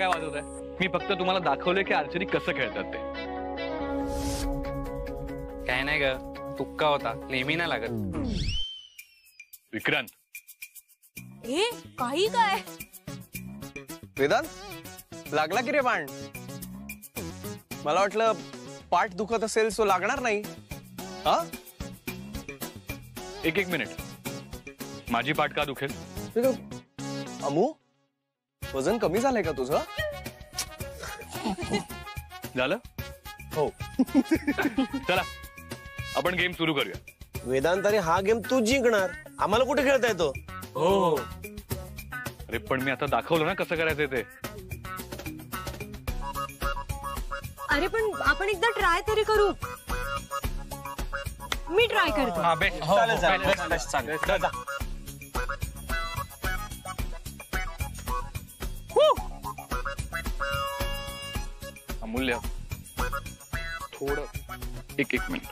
काय वाजवताय? मी फक्त तुम्हाला दाखवलंय की आर्चरी कसं खेळतात ते. काय नाही ग, तुक्का होता, नेहमी नाही लागत. विक्रांत, हे काही काय? वेदांत, लागला की रे बाण? मला वाटलं पाठ दुखत असेल सो लागणार नाही. हा, एक मिनिट. माझी पाठ का दुखेल? अमू, वजन कमी झालंय का तुझं? झालं? हो. चला आपण गेम सुरू करूया. वेदांताने हा गेम तू जिंकणार, आम्हाला कुठे खेळता येतो? हो. अरे पण मी आता दाखवलं ना कसं करायचंय ते. अरे पण आपण एकदा ट्राय तरी करू. मी ट्राय करतो. अमूल्य, थोडं एक मिनिट.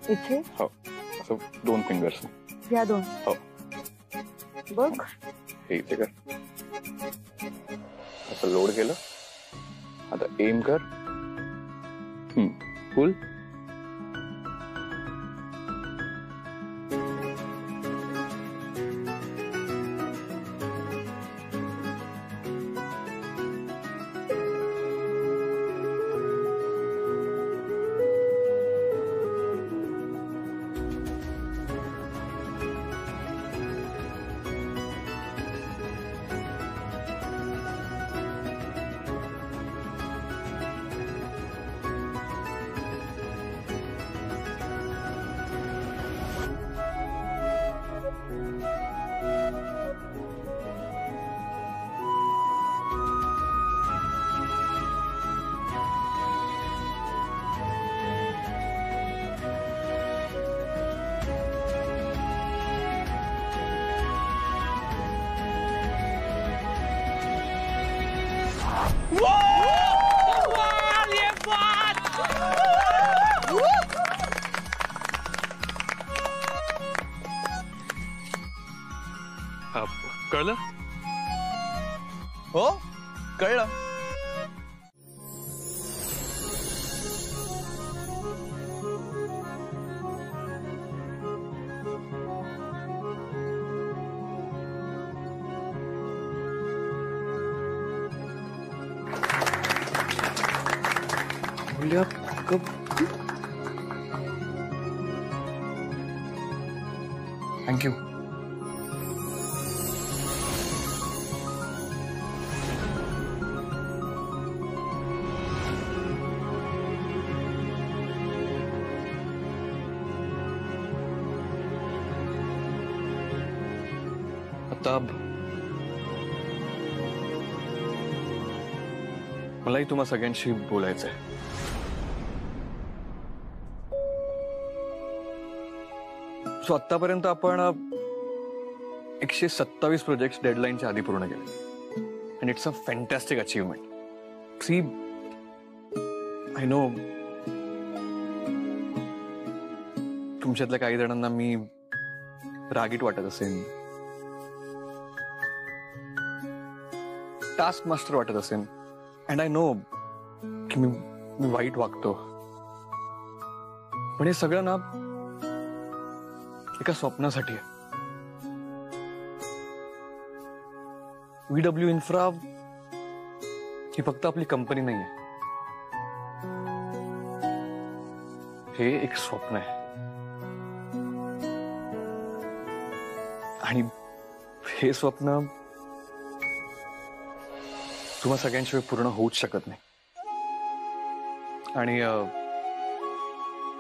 इथे हो, असं 2 फिंगर्स. या 2. हो. बघ, हे इथे कर. असं लोड केलं. आता एम कर. फुल. कळलं? हो, कळलं. थँक्यू. आता मलाही तुम्हा सगळ्यांशी बोलायचंय. सो आतापर्यंत आपण 127 प्रोजेक्ट्स डेडलाईनच्या आधी पूर्ण केले. And it's a fantastic achievement. See, I know तुमच्यातल्या काही जणांना मी रागीट वाटत असेल, टास्क मास्टर वाटत असेल. अँड आय नो की मी वाईट वागतो. पण हे सगळं ना एका स्वप्नासाठी आहे. VW इन्फ्रा ही फक्त आपली कंपनी नाहीये, हे एक स्वप्न आहे. आणि हे स्वप्न तुम्हा सगळ्यांशिवाय पूर्ण होऊच शकत नाही. आणि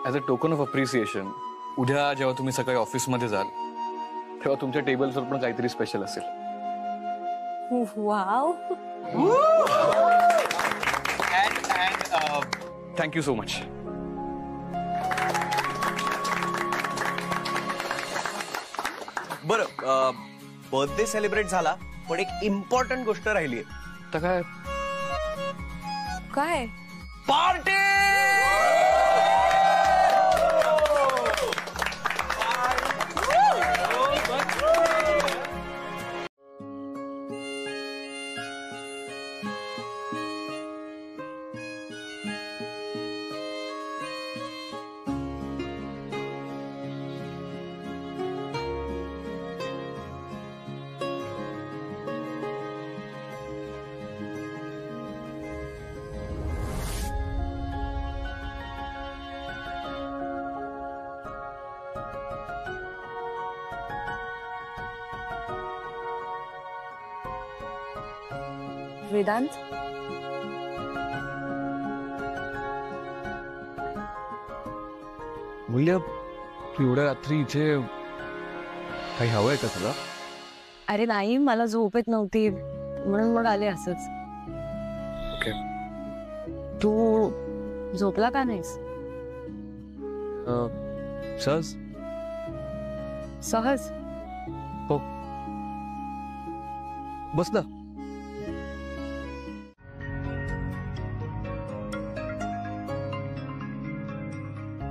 as a token of appreciation उद्या जेव्हा तुम्ही सकाळी ऑफिसमध्ये जाल तेव्हा तुमच्या टेबल्सवर पण काहीतरी स्पेशल असेल. वाव. Thank you so much. बरं, बर्थडे सेलिब्रेट झाला, पण एक इम्पॉर्टंट गोष्ट राहिली. तर काय? काय? पार्टी. वेदांत, मूल्य, तू एवढ्या रात्री इथे काही हवंय का तुला? अरे नाही, मला झोप येत नव्हती म्हणून मग आले असंच. ओके. तू झोपला का नाहीस? सहज. सहज? हो. बस ना.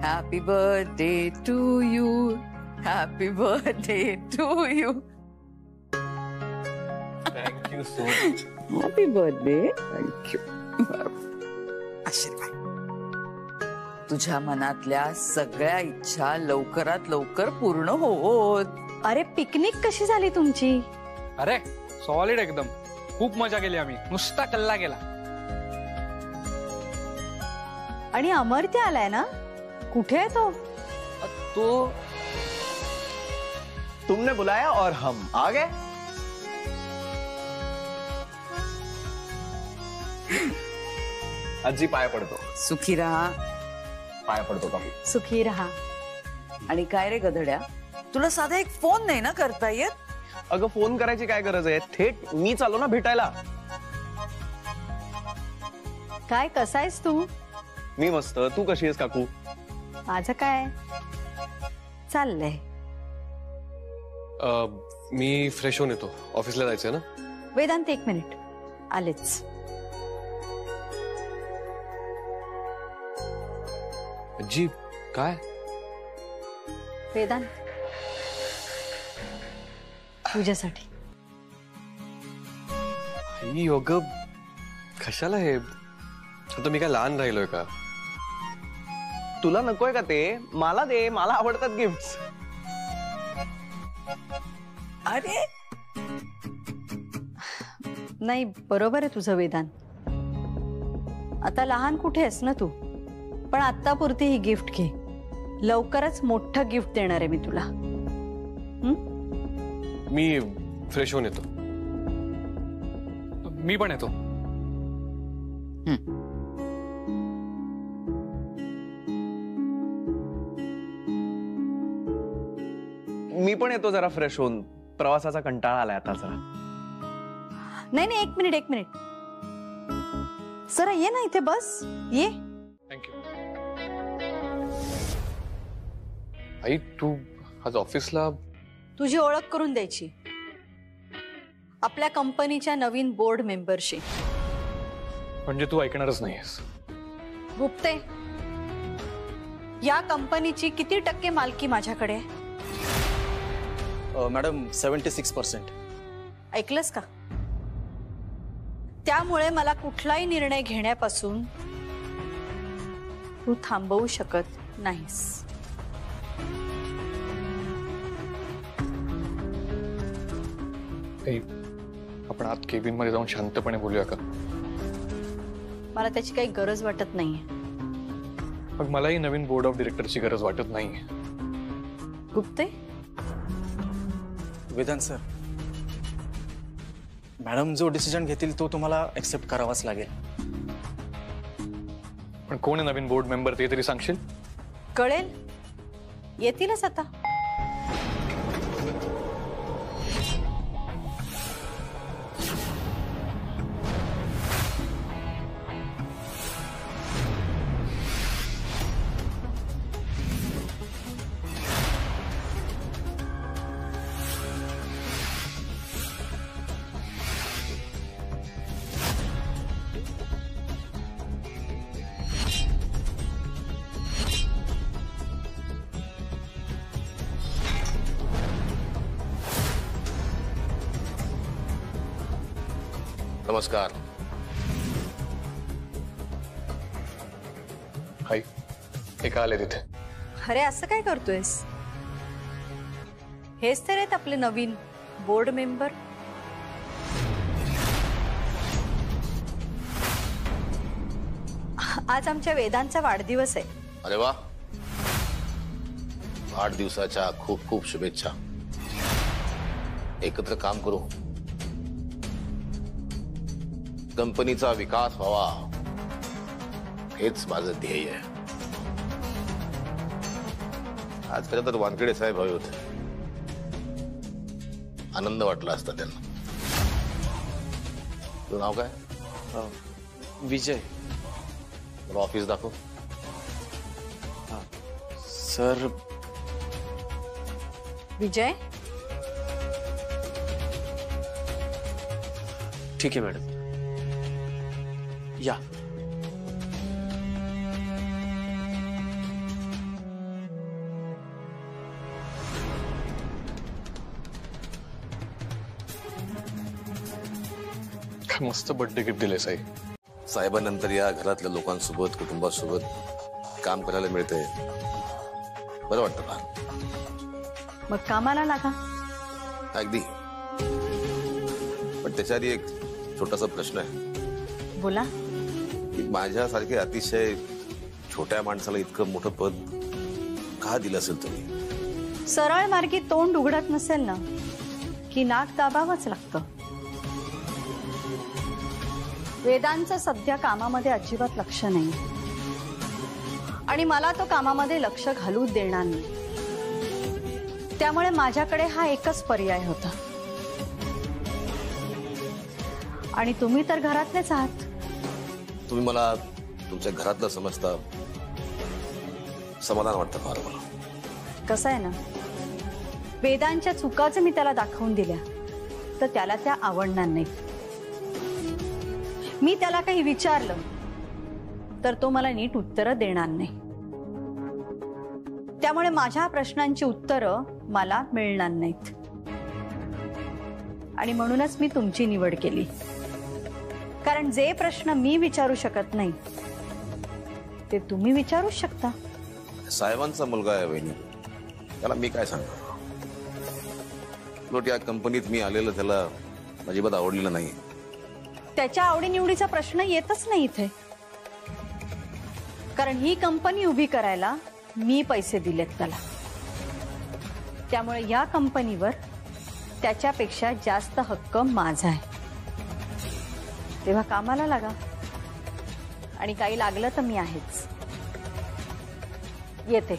Happy birthday to you. Happy birthday to you. Thank you so much. Happy birthday. Thank you. आशीर्वाद. तुझ्या मनातल्या सगळ्या इच्छा लवकरात लवकर पूर्ण होत. अरे पिकनिक कशी झाली तुमची? अरे सॉलिड एकदम. खूप मजा केली आम्ही. नुसता कल्ला केला. आणि अमर्त्य आलाय ना? कुठे आहे तो? तो तुमने बुलाया और हम आ गए. आजी पाय पडतो. सुखी राहा. पाय पडतो का? सुखी राहा. आणि काय रे गधड्या, तुला साधा एक फोन नाही ना करता येत? अगं फोन करायची काय गरज आहे, थेट मी चालू ना भेटायला. काय, कसा आहेस तू? मी मस्त. तू कशी आहेस काकू? माझं काय चाललंय. मी फ्रेश होऊन येतो. ऑफिसला जायचंय ना? वेदांत, एक मिनिट, आलेच. जी काय? वेदांत, तुझ्यासाठी. आई अगं, कशाला हे? आता मी काय लहान राहिलोय का? तुला नकोय का ते? मला दे, मला आवडतात गिफ्ट. अरे नाही, बरोबर आहे तुझं वेदांत. आता लहान कुठे आहेस ना तू, पण आत्ता पुरती ही गिफ्ट घे. लवकरच मोठं गिफ्ट देणार आहे मी तुला. मी फ्रेश होऊन येतो. मी पण येतो. मी पण येतो जरा फ्रेश होऊन. प्रवासाचा कंटाळा आलाय आता जरा. नाही नाही, एक मिनिट. जरा ये ना इथे, बस ये. थँक्यू. आई तू आज ऑफिसला? तुझी ओळख करून द्यायची आपल्या कंपनीच्या नवीन बोर्ड मेंबरशी. म्हणजे तू ऐकणारच नाहीयेस? गुप्ते, या कंपनीची किती टक्के मालकी माझ्याकडे आहे? मॅडम 76%. ऐकलंस का? त्यामुळे मला कुठलाही निर्णय घेण्यापासून तू थांबवू शकत नाहीस. आपण आत केबिन मध्ये जाऊन शांतपणे बोलूया का? मला त्याची काही गरज वाटत नाहीये. मग मलाही नवीन बोर्ड ऑफ डिरेक्टरची गरज वाटत नाहीये. गुप्ते, वेदांत सर, मॅडम जो डिसिजन घेतील तो तुम्हाला एक्सेप्ट करावाच लागेल. पण कोण आहे नवीन बोर्ड मेंबर ते तरी सांगशील? कळेल, येतीलच आता. नमस्कार. हाय, हे का आले तिथे? अरे असं काय करतोयस? हेच तर आहेत आपले नवीन बोर्ड मेंबर. आज आमच्या वेदांचा वाढदिवस आहे. अरे वा, वाढदिवसाच्या खूप खूप शुभेच्छा. एकत्र काम करू, कंपनीचा विकास व्हावा, हेच माझं ध्येय आहे. आज खरं तर वानखेडे साहेब हवे होते. आनंद वाटला असता त्यांना. तुझं नाव काय? विजय. मला ऑफिस दाखव. सर. विजय, ठीक आहे मॅडम, या. काय मस्त बर्थडे गिफ्ट दिले साई. साहेबांनंतर या घरातल्या लोकांसोबत, कुटुंबासोबत काम करायला मिळतंय. बरं वाटतं का? मग कामाला लागा. अगदी. पण त्याच्या आधी एक छोटासा प्रश्न आहे. बोला. की माझ्यासारखे अतिशय छोट्या माणसाला इतकं मोठं पद का दिलं असेल तुम्ही? सरळ मार्गी तोंड उघडत नसेल ना की नाक दाबावंच लागतं. वेदांचं सध्या कामामध्ये अजिबात लक्ष नाही आणि मला तो कामामध्ये लक्ष घालू देणार नाही. त्यामुळे माझ्याकडे हा एकच पर्याय होता. आणि तुम्ही तर घरातलेच आहात. तुम्ही मला तुमच्या घरातलं समजता समाधान वाटतं फार मला. कसं आहे ना, वेदांच्या चुका जर मी त्याला दाखवून दिल्या तर त्याला त्या आवडणार नाहीत. मी त्याला काही विचारलं तर तो मला नीट उत्तरं देणार नाही. त्यामुळे माझ्या प्रश्नांची उत्तरं मला मिळणार नाहीत. आणि म्हणूनच मी तुमची निवड केली. कारण जे प्रश्न मी विचारू शकत नाही ते तुम्ही विचारू शकता. साहेबांचा मुलगा आहे वहिनी, त्याला मी काय सांगतो? लोट या कंपनीत मी आलेलं त्याला अजिबात आवडलेलं नाही. त्याच्या आवडीनिवडीचा प्रश्न येतच नाही इथे. कारण ही कंपनी उभी करायला मी पैसे दिलेत त्याला. त्यामुळे या कंपनीवर त्याच्यापेक्षा जास्त हक्क माझा आहे. तेव्हा कामाला लागा. आणि काही लागलं तर मी आहेच. येते.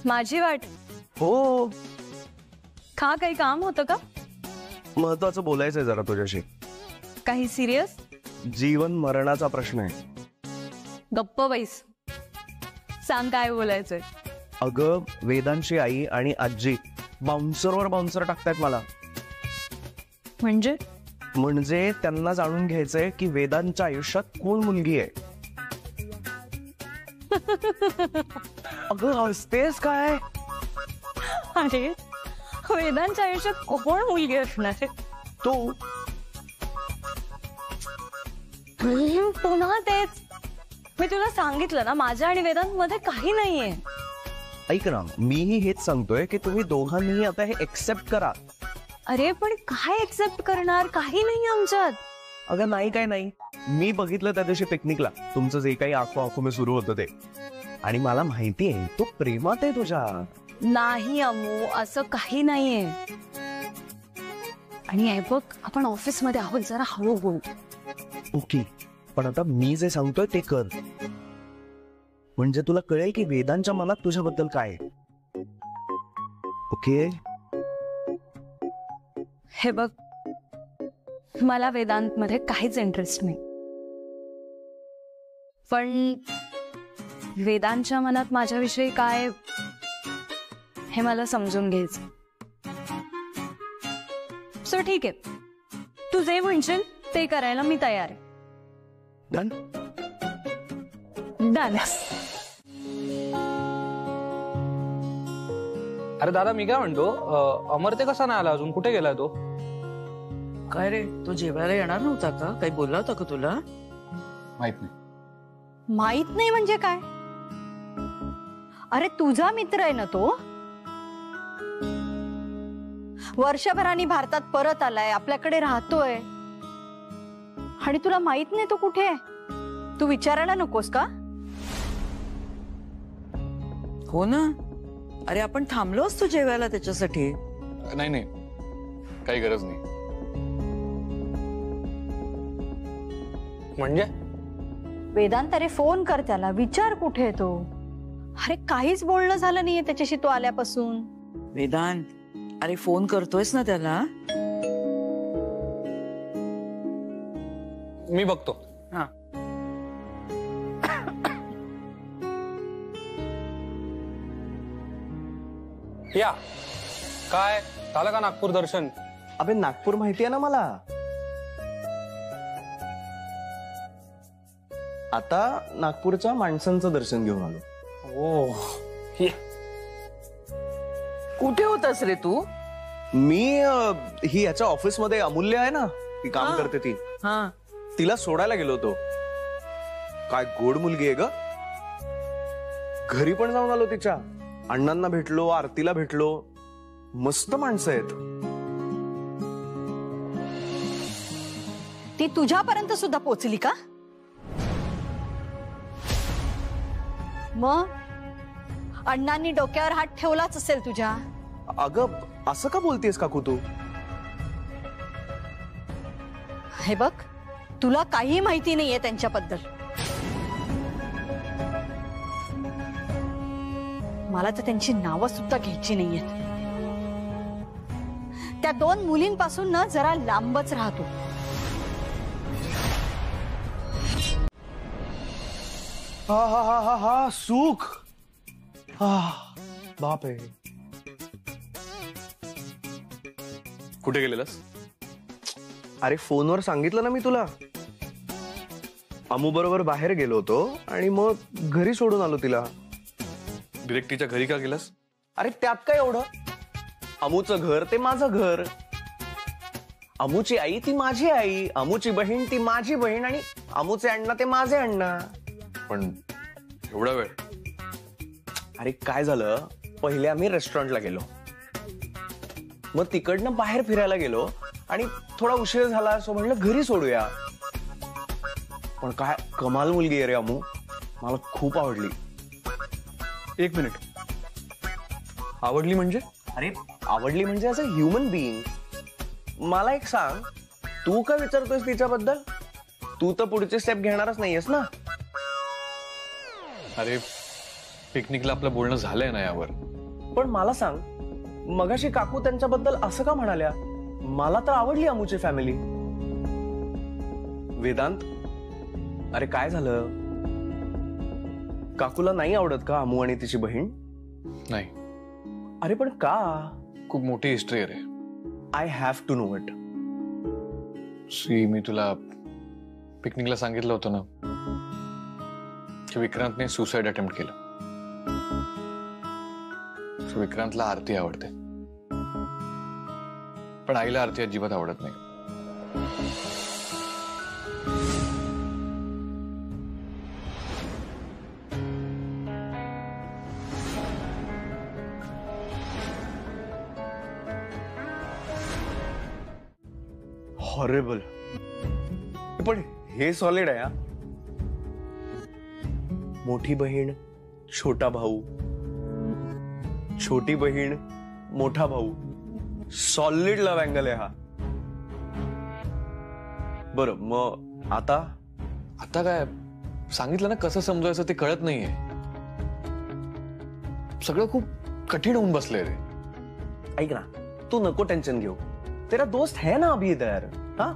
माझी वाट. हो, का काही काम होतं का? महत्वाचं बोलायचंय जरा तुझ्याशी. काही सिरियस? जीवन मरणाचा प्रश्न आहे. गप्प बैस. सांग काय बोलायचंय. अगं, वेदांची आई आणि आजी बाउन्सरवर बाउन्सर टाकतायत मला. म्हणजे त्यांना जाणून घ्यायचंय की वेदांच्या आयुष्यात कोण मुलगी आहे. अगं हसतेस काय? अरे वेदांच्या आयुष्यात कोण मुलगी असणार आहे? तू. पुन्हा तेच. मी तुला सांगितलं ना, माझ्या आणि वेदांमध्ये काही नाहीये. ऐक ना, मीही हेच सांगतोय की तुम्ही दोघांनीही आता हे एक्सेप्ट करा. अरे पण काय एक्सेप्ट करणार? काही नाही आमच्यात. अगं नाही काय नाही. मी बघितलं त्या दिवशी पिकनिकला तुमचं जे काही आखो आखो मी सुरू होतं ते. आणि मला माहिती आहे तो प्रेमात आहे तुझ्या. नाही अमू, असं काही नाहीये. आणि हे बघ, आपण ऑफिस मध्ये आहोत, जरा हळू बोल. ओके, पण आता मी जे सांगतोय ते कर. म्हणजे तुला कळेल की वेदांच्या मनात तुझ्याबद्दल काय आहे. ओके. हे बघ, मला वेदांत मध्ये काहीच इंटरेस्ट नाही. पण वेदांच्या मनात माझ्याविषयी काय हे मला समजून घ्यायचं. सो ठीक आहे, तू जे म्हणशील ते करायला मी तयार आहे. डन. डन. अरे दादा मी काय म्हणतो, अमर ते कसा नाही आला अजून, कुठे गेलाय तो? काय रे, तो जेवायला येणार नव्हता का? काही बोलला होता का तुला? माहित नाही. माहित नाही म्हणजे काय? अरे तुझा मित्र आहे ना तो. वर्षभराने भारतात परत आलाय, आपल्याकडे राहतोय, आणि तुला माहित नाही तो कुठे आहे? तू विचारायला नकोस का? हो ना. अरे आपण थांबलो असतो जेवायला त्याच्यासाठी. नाही नाही, काही गरज नाही. म्हणजे वेदांत, अरे फोन कर त्याला, विचार कुठे आहे तो. अरे काहीच बोलणं झालं नाहीये त्याच्याशी तो आल्यापासून. वेदांत, अरे फोन करतोयस ना त्याला? मी बघतो. हा. या काय झालं का नागपूर दर्शन? अबे नागपूर माहितीये ना मला. आता नागपूरच्या माणसांचं दर्शन घेऊन आलो. ओ, कुठे होतास रे तू? मी ही याच्या ऑफिस मध्ये अमूल्य आहे ना, ती काम हा. करते ती, हा. तिला सोडायला गेलो होतो. काय गोड मुलगी आहे ग. घरी पण जाऊन आलो तिच्या. अण्णांना भेटलो, आरतीला भेटलो. मस्त माणसं आहेत. ती तुझ्यापर्यंत सुद्धा पोचली का? मग अण्णांनी डोक्यावर हात ठेवलाच असेल तुझ्या. अगं असं का बोलतेस काकू तू? हे बघ, तुला काही माहिती नाहीये त्यांच्याबद्दल. मला तर त्यांची नावं सुद्धा घ्यायची नाहीयेत. त्या दोन मुलींपासून ना जरा लांबच राहतो. हा हा हा हा हा सुख. बाप आहे. कुठे गेलेलास? अरे फोनवर सांगितलं ना मी तुला. अमू बरोबर बाहेर गेलो होतो आणि मग घरी सोडून आलो तिला. डिरेक्ट तिच्या घरी का गेलास? अरे त्यात काय एवढं? अमूचं घर ते माझं घर. अमूची आई ती माझी आई, अमूची बहीण ती माझी बहीण, आणि अमूचे अण्णा ते माझे अण्णा. पण एवढा वेळ? अरे काय झालं, पहिले आम्ही रेस्टॉरंटला गेलो, मग तिकडनं बाहेर फिरायला गेलो, आणि थोडा उशीर झाला सो म्हणलं घरी सोडूया. पण काय कमाल मुलगी आहे रे अमू. मला खूप आवडली. एक मिनिट, आवडली म्हणजे? अरे आवडली म्हणजे ऍज अ ह्युमन बिईंग. मला एक सांग, तू काय विचारतोयस तिच्याबद्दल? तू तर पुढची स्टेप घेणारच नाहीयेस ना. अरे पिकनिकला आपलं बोलणं झालंय ना यावर. पण मला सांग, मगाशी काकू त्यांच्याबद्दल असं का म्हणाल्या? मला तर आवडली अमूची फॅमिली. वेदांत, अरे काय झालं? काकूला नाही आवडत का अमू आणि तिची बहीण? नाही. अरे पण का? खूप मोठी हिस्ट्री आहे रे. I have to know it. Shri, मी तुला पिकनिकला सांगितलं होतं ना की विक्रांतने सुसाइड अटेम्प्ट केलं. विक्रांतला आरती आवडते, पण आईला आरती अजिबात आवडत नाही. हॉरेबल. पण हे सॉलिड आहे. मोठी बहीण, छोटा भाऊ, छोटी बहीण, मोठा भाऊ. सॉलिड लव्ह अँगल आहे हा. बरं, मग आता? आता काय सांगितलं ना, कसं समजायचं ते कळत नाहीये. सगळं खूप कठीण होऊन बसलंय रे. ऐक ना, तू नको टेन्शन घेऊ. तेरा दोस्त है ना अभी इधर. हा,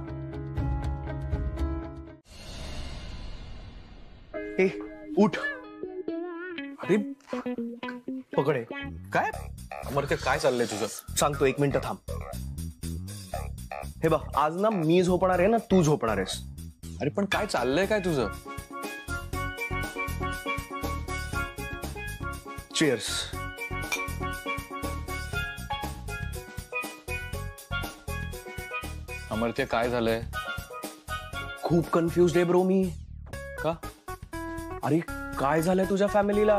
ए उठ. अरे पकडे. काय अमर्त्य, काय चाललंय तुझं? सांगतो, एक मिनिट थांब. हे बघ, आज ना मी झोपणार आहे ना तू झोपणार आहेस. अरे पण काय चाललंय काय तुझं? चीयर्स. अमर्त्य काय झालंय? खूप कन्फ्युज आहे ब्रो मी. का? अरे काय झालंय तुझ्या फॅमिलीला?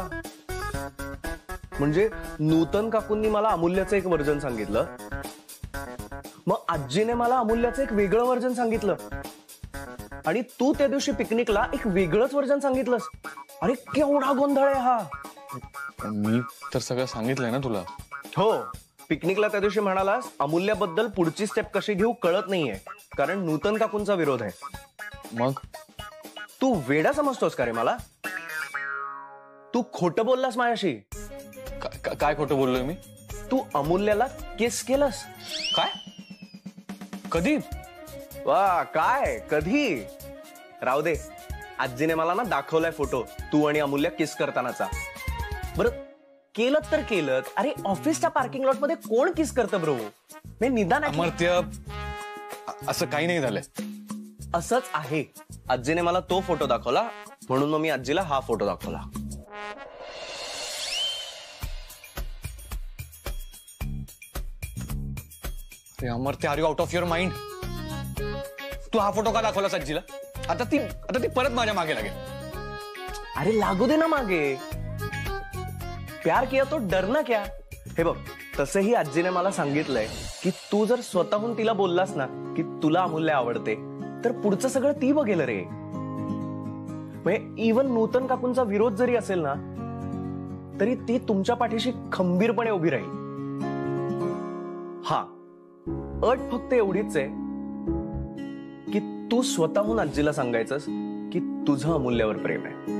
म्हणजे नूतन काकूंनी मला अमूल्याचं एक वर्जन सांगितलं, मग आजीने मला अमूल्याचं एक वेगळं वर्जन सांगितलं, आणि तू त्या दिवशी पिकनिकला एक वेगळंच वर्जन सांगितलंस. अरे केवढा गोंधळ आहे हा. मी तर सगळं सांगितलंय ना तुला. हो, पिकनिकला त्या दिवशी म्हणालास अमूल्याबद्दल पुढची स्टेप कशी घेऊ कळत नाहीये, कारण नूतन काकूंचा विरोध आहे. मग तू वेडा समजतोस का रे मला? तू खोटं बोललास माझ्याशी. काय खोटं बोललोय मी? तू अमूल्याला किस केलंस. काय? कधी? वा, काय कधी? राहू दे, आजीने मला ना दाखवलाय फोटो तू आणि अमूल्या किस करतानाचा. बरं केलं तर केलं, अरे ऑफिसच्या पार्किंग लॉट मध्ये कोण किस करतं ब्रो? मी निदान अमर्त्य, असं काही नाही झालंय. असंच आहे. आजीने मला तो फोटो दाखवला, म्हणून मग मी आजीला हा फोटो दाखवला. Amartya, are you out of your mind? तू हा फोटो का दाखवला आजीला? आता ती परत माझ्या मागे लागेल. अरे लागू दे ना मागे. प्यार किया तो डरना क्या. हे बघ, तसंही आजीने मला सांगितलंय की तू जर स्वतःहून तिला बोललास ना की तुला अमूल्य आवडते, तर पुढचं सगळं ती बघेल रे. म्हणजे इवन नूतन काकूंचा विरोध जरी असेल ना, तरी ती तुमच्या पाठीशी खंबीरपणे उभी राहील. हा, अट फक्त एवढीच आहे की तू स्वतःहून आजीला सांगायचंस की तुझं अमूल्यावर प्रेम आहे.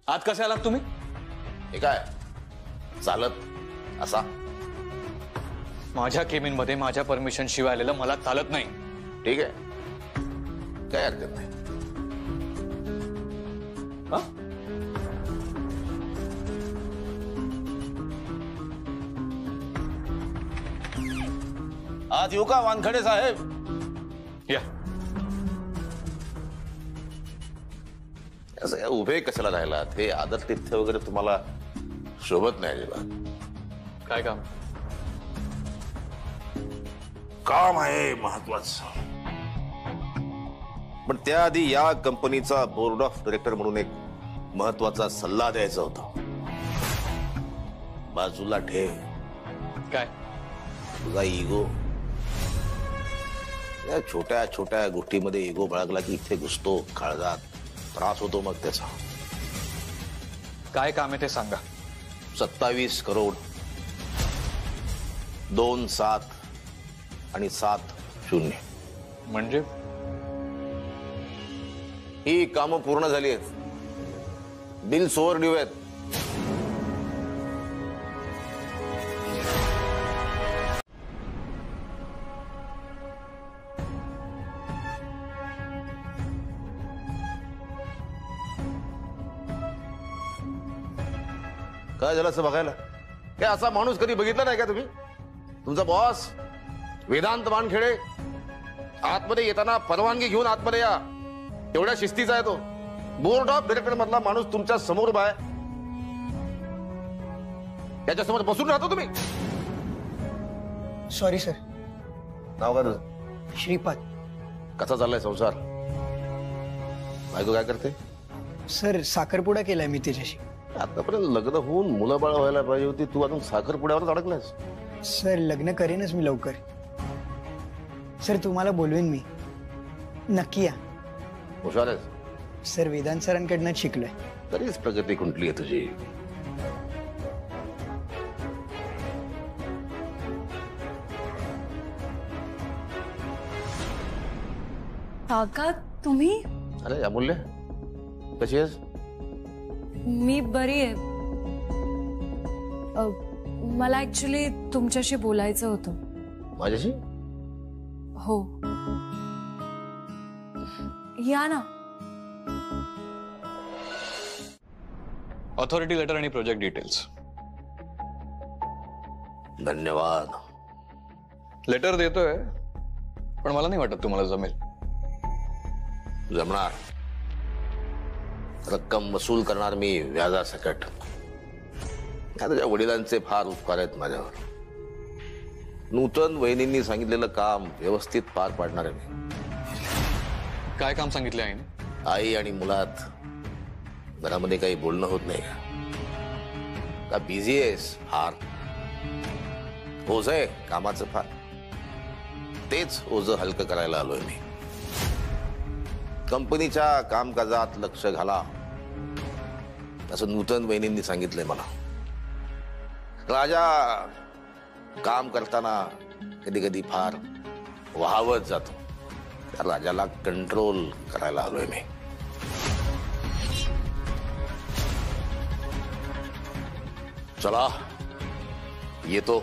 आज कसे आलात तुम्ही? हे काय चालत असा? माझ्या केबिन मध्ये माझ्या परमिशन शिवाय आलेलं मला चालत नाही. ठीक आहे, काय हरकत नाही. हा? आज येऊ का वानखडे साहेब? या. असं उभे कशाला राहिलात? हे आदर तिथ्य वगैरे तुम्हाला शोभत नाही अजिबात. काय काम? काम आहे महत्वाचं, पण त्याआधी या कंपनीचा बोर्ड ऑफ डायरेक्टर म्हणून एक महत्वाचा सल्ला द्यायचा होता. बाजूला ठेव काय? तुझा इगो. या छोट्या छोट्या गोष्टीमध्ये इगो बाळगला की इथे घुसतो, काळजात त्रास होतो. मग त्याचा काय काम आहे ते सांगा. 27 करोड 2 7 आणि 7 0 म्हणजे ही कामं पूर्ण झाली आहेत. बिल ओव्हरड्यू आहेत. काय झालं असं बघायला? हे असा माणूस कधी बघितला नाही का तुम्ही? तुमचा बॉस वेदांत वानखेडे आतमध्ये येताना परवानगी घेऊन आतमध्ये या, एवढ्या शिस्तीचा आहे तो. बोर्ड ऑफ डायरेक्टर मधला माणूस तुमच्या समोर उभा आहे, त्याच्या समोर बसून राहतो तुम्ही. Sorry sir. नाव काय तुझं? श्रीपाद. कसा चाललाय संसार? बायको काय करते? सर साखरपुडा केलाय मी तिच्याशी. आतापर्यंत लग्न होऊन मुलं बाळ व्हायला पाहिजे होती, तू अजून साखरपुड्यावरच अडकलायस. सर लग्न करेनच मी लवकर. सर तुम्हाला बोलवेन मी, नक्की या. हुशार आहेस. सर वेदांत सरांकडनं शिकलोय. तरीच प्रगती खुंटली आहे तुझी. काका तुम्ही? अरे अमूल्य, कशी आहेस? मी बरी आहे. मला ऍक्च्युली तुमच्याशी बोलायचं होतं. माझ्याशी? हो, या ना. ऑथॉरिटी लेटर आणि प्रोजेक्ट डिटेल्स. धन्यवाद. लेटर देतोय, पण मला नाही वाटत तुम्हाला जमेल. जमणार. रक्कम वसूल करणार मी व्याजासकट. त्याच्या वडिलांचे फार उपकार आहेत माझ्यावर. नूतन वहिनींनी सांगितलेलं काम व्यवस्थित पार पाडणार आहे मी. काय काम सांगितलं आईने? आई आणि मुलात घरामध्ये काही बोलणं होत नाही का बिझी आहेस फार? ओझ आहे कामाचं फार. तेच ओझं हलकं करायला आलोय मी. कंपनीच्या कामकाजात लक्ष घाला असं नूतन वहिनींनी सांगितलंय मला. राजा काम करताना कधी कधी फार वाहवत जातो. त्या राजाला कंट्रोल करायला आलोय मी. चला येतो.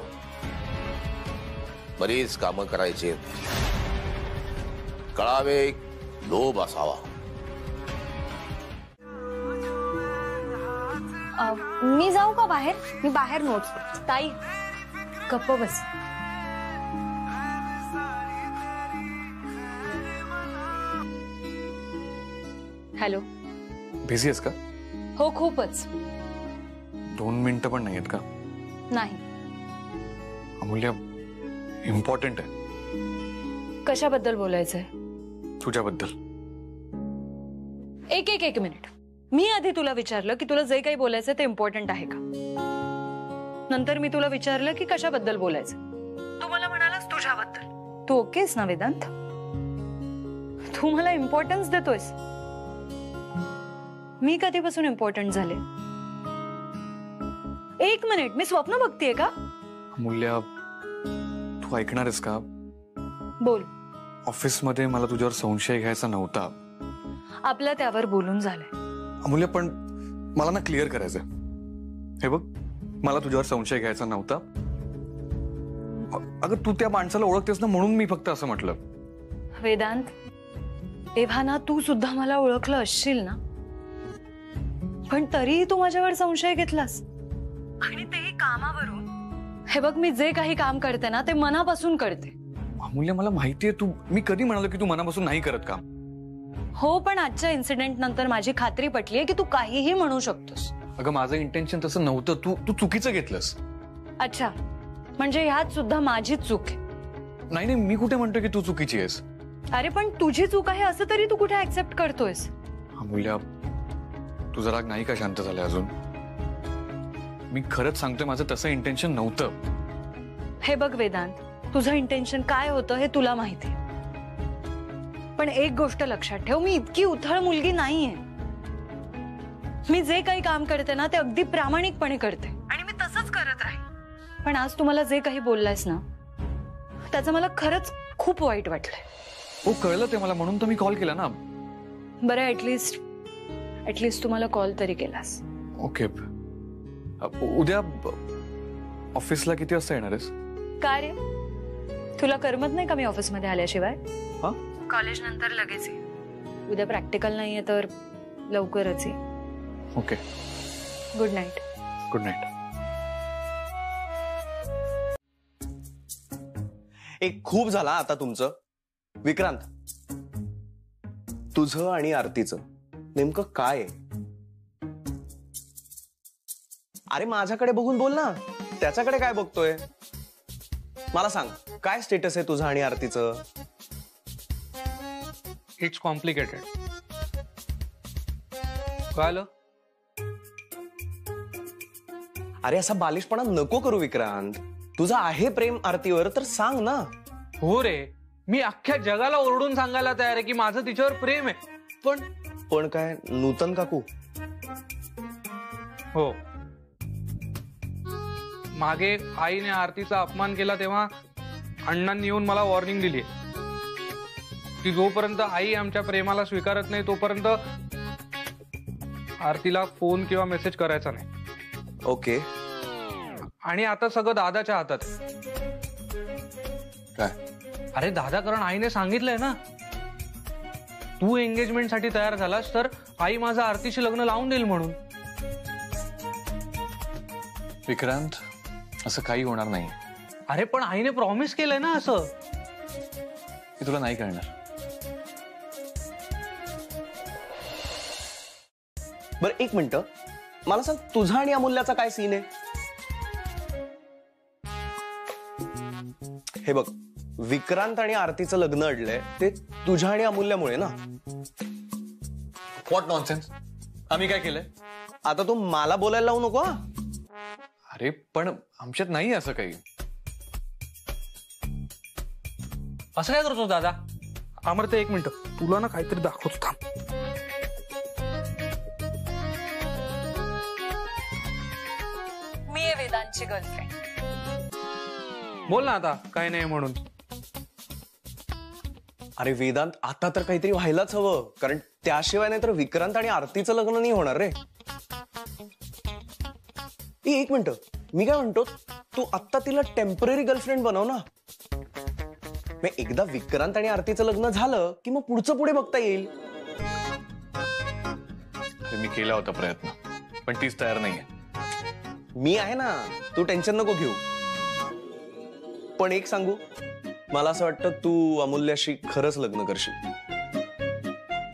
बरीच कामं करायची. कळावे लोभ असावा. मी जाऊ का बाहेर? मी बाहेर नोट्स. ताई गप्प बस. हॅलो. बिझी आहेस का? हो खूपच. 2 मिनिटं पण नाही आहेत का? नाही. अमूल्य इम्पॉर्टंट आहे. कशाबद्दल बोलायचंय? तुझ्याबद्दल. एक मिनिट. मी आधी तुला विचारलं की तुला जे काही बोलायचं ते इम्पॉर्टंट आहे का. नंतर मी तुला विचारलं की कशाबद्दल बोलायचं. तू मला म्हणालास तुझ्याबद्दल. तू ओकेस ना वेदांत? तू मला इम्पॉर्टन्स देतोयस. मी कधीपासून इम्पॉर्टंट झाले? 1 मिनिट. मी स्वप्न बघतीये का? अमूल्य तू ऐकणार आहेस का? बोल. ऑफिसमध्ये मला तुझ्यावर संशय घ्यायचा नव्हता. आपल्या त्यावर बोलून झालंय. अमूल्य पण मला ना क्लिअर करायचंय. हे बघ, मला तुझ्यावर संशय घ्यायचा नव्हता. अगं तू त्या माणसाला ओळखतेस ना म्हणून मी फक्त असं म्हटलं. वेदांत, तेव्हा ना तू सुद्धा मला ओळखलं असशील ना, पण तरीही तू माझ्यावर संशय घेतलास. आणि तेही कामावरून. हे बघ, मी जे काही काम करते ना ते मनापासून करते. अमूल्य मला माहितीये तू. मी कधी म्हणालो की तू मनापासून नाही करत काम? हो, पण आजच्या इन्सिडेंट नंतर माझी खात्री पटलीये की तू काहीही म्हणू शकतोस. अगं माझं इंटेन्शन तसं नव्हतं. तू चुकीचं घेतलंस. अच्छा, म्हणजे ह्यात सुद्धा माझीच चूक आहे. नाही मी कुठे म्हणतो की तू चुकीची आहेस. अरे पण तुझी चूक आहे असं तरी तू कुठे ऍक्सेप्ट करतोयस? अमूल्य तुझा राग नाही का शांत झालाय अजून? मी खरंच सांगतोय माझं तसं इंटेन्शन नव्हतं. हे बघ वेदांत, तुझं इंटेन्शन काय होतं हे तुला माहिती. पण एक गोष्ट लक्षात ठेव, मी इतकी उथळ मुलगी नाहीये. मी जे काही काम करते ना ते अगदी प्रामाणिकपणे करते आणि मी तसंच करत राहील. पण आज तुम्हाला जे काही बोललायस ना त्याचं मला खरंच खूप वाईट वाटलंय. हो कळलं ते मला, म्हणून तर मी कॉल केला ना. बरं, ऍटलीस्ट तुम्हाला कॉल तरी केलास. ओके. उद्या ऑफिसला किती वाजता येणार आहेस? काय रे, तुला करमत नाही का मी ऑफिसमध्ये आल्याशिवाय? हा, कॉलेज नंतर लगेच ये. उद्या प्रॅक्टिकल नाहीये तर लवकरच ये. Okay. Good night. Good night. एक खूप झाला आता तुमचं. विक्रांत, तुझं आणि आरतीचं नेमकं काय आहे? अरे माझ्याकडे बघून बोल ना. त्याच्याकडे काय बघतोय? मला सांग, काय स्टेटस आहे तुझं आणि आरतीचं? It's complicated. कळलं? अरे असा बालिशपणा नको करू विक्रांत. तुझं आहे प्रेम आरतीवर तर सांग ना. हो रे, मी अख्ख्या जगाला ओरडून सांगायला तयार आहे की माझं तिच्यावर प्रेम आहे. पण काय नूतन काकू? हो, मागे आईने आरतीचा अपमान केला तेव्हा अण्णांनी येऊन मला वॉर्निंग दिली की जोपर्यंत आई आमच्या प्रेमाला स्वीकारत नाही तोपर्यंत आरतीला फोन किंवा मेसेज करायचा नाही. ओके. आणि आता सगळं दादाच्या हातात आहे. काय? अरे दादा, कारण आईने सांगितलंय ना, तू एंगेजमेंट साठी तयार झालास तर आई माझं आरतीशी लग्न लावून देईल म्हणून. विक्रांत, असं काही होणार नाही. अरे पण आईने प्रॉमिस केलंय ना असं. मी तुला नाही कळणार. बरं एक मिनिट, मला सांग तुझा आणि अमूल्याचा काय सीन आहे? हे बघ, विक्रांत आणि आरतीचं लग्न अडलंय ते तुझ्या आणि अमूल्यामुळे ना. What nonsense? आम्ही काय केलंय? आता तू मला बोलायला लावू नको हा. अरे पण आमच्यात नाही असं काही. असं काय करतो दादा? अमरते एक मिनिट, तुला ना काहीतरी दाखवतो थांब. मी आहे वेदांतची गर्लफ्रेंड. बोल ना आता, काय नाही म्हणून. अरे वेदांत, आता तर काहीतरी व्हायलाच हवं, कारण त्याशिवाय नाही तर विक्रांत आणि आरतीचं लग्न नाही होणार रे. एक मिनिट, मी काय म्हणतो, तू आत्ता तिला टेम्पररी गर्लफ्रेंड बनव ना. मग एकदा विक्रांत आणि आरतीचं लग्न झालं की मग पुढचं पुढे बघता येईल. अरे मी केला होता प्रयत्न, पण तीच तयार नाहीये. मी आहे ना, तू टेन्शन नको घेऊ. पण एक सांगू, मला असं वाटतं तू अमूल्याशी खरंच लग्न करशील.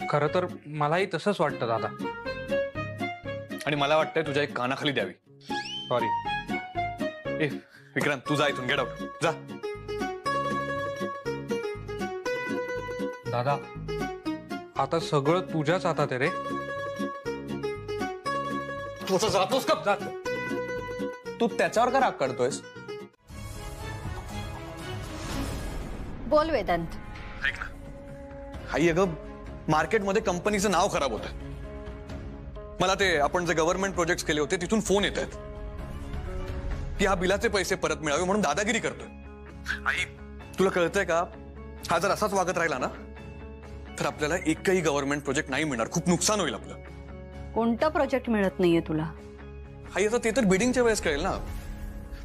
खरं तर मलाही तसंच वाटतं दादा. आणि मला वाटतंय तुझ्या एक कानाखाली द्यावी. सॉरी. ए विक्रांत, तू जा इथून, गेट आउट, जा. दादा, आता सगळं तुझ्याच हातात आहे रे. तू असं जातोस का? जात. तू त्याच्यावर का राग काढतोयस? बोल वेदांत. ऐक ना, आई अगं मार्केटमध्ये कंपनीचं नाव खराब होत आहे. मला ते आपण जे गव्हर्नमेंट प्रोजेक्ट केले होते तिथून फोन येत आहेत की हा बिलाचे पैसे परत मिळावे म्हणून दादागिरी करतोय. आई तुला कळतंय का, हा जर असाच वागत राहिला ना तर आपल्याला एकही गव्हर्नमेंट प्रोजेक्ट नाही मिळणार. खूप नुकसान होईल आपलं. कोणतं प्रोजेक्ट मिळत नाहीये तुला? आई आता ते तर बिडिंगच्या वेळेस कळेल ना.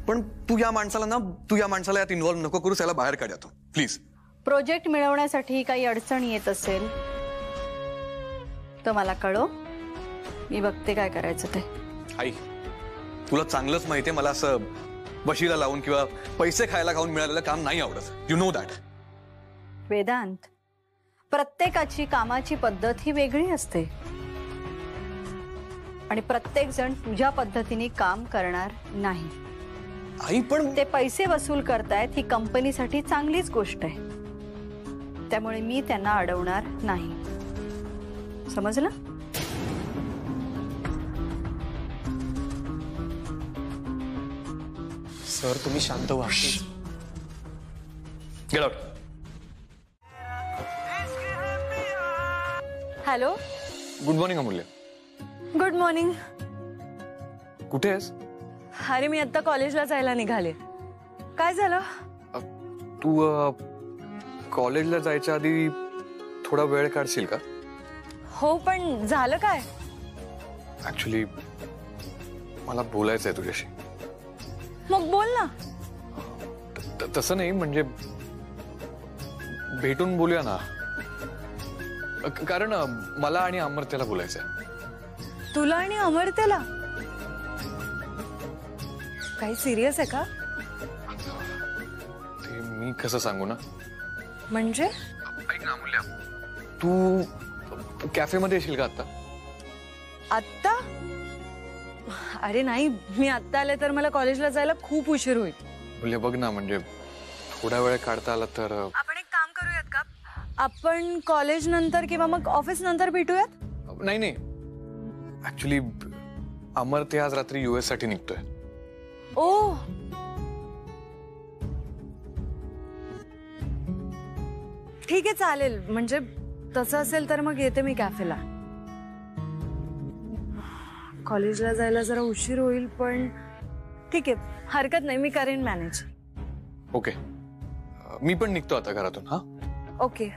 पण तू या माणसाला यात इन्व्हॉल्व नको करूस, याला बाहेर काढ यातून प्लीज. प्रोजेक्ट मिळवण्यासाठी काही अडचण येत असेल तर मला कळव, मी बघते काय करायचं ते. आई तुला चांगलंच माहितीये मला असं वशीला लावून किंवा पैसे खायला खाऊन मिळालेलं काम नाही आवडत. You know that. वेदांत, प्रत्येकाची कामाची पद्धत ही वेगळी असते आणि प्रत्येक जण तुझ्या पद्धतीने काम करणार नाही. आई पण ते पैसे वसूल करतायत ही कंपनीसाठी चांगलीच गोष्ट आहे. त्यामुळे मी त्यांना अडवणार नाही. समजलं? सर तुम्ही शांत व्हा. Get out. Hello, good morning Amulya. Good morning. कुठे आहेस? अरे मी आता कॉलेजला जायला निघाले. काय झालं? तू कॉलेजला जायच्या आधी थोडा वेळ काढशील का? हो, पण झालं काय? ऍक्च्युली मला बोलायचंय तुझ्याशी. मग बोल ना. तसं नाही, म्हणजे भेटून बोलूया ना. कारण मला आणि अमर्त्याला बोलायचंय. तुला आणि अमर्त्याला? काही सिरियस आहे का? ते मी कसं सांगू ना. म्हणजे? ऐक ना अमूल्य, तू कॅफेमध्ये येशील का आता? आत्ता? अरे नाही, मी आत्ता आले तर मला कॉलेजला जायला खूप उशीर होईल. अमूल्य बघ ना, म्हणजे थोडा वेळ काढता आला तर. आपण एक काम करूयात का? आपण कॉलेज नंतर किंवा मग ऑफिस नंतर भेटूयात. नाही नाही, ऍक्च्युली अमर्त्य आज रात्री US साठी निघतोय. ओ, ठीक आहे, चालेल. म्हणजे तसं असेल तर मग येते मी कॅफेला. कॉलेजला जायला जरा उशीर होईल, पण ठीक आहे, हरकत नाही, मी करेन मॅनेज. ओके, मी पण निघतो आता घरातून. हा ओके.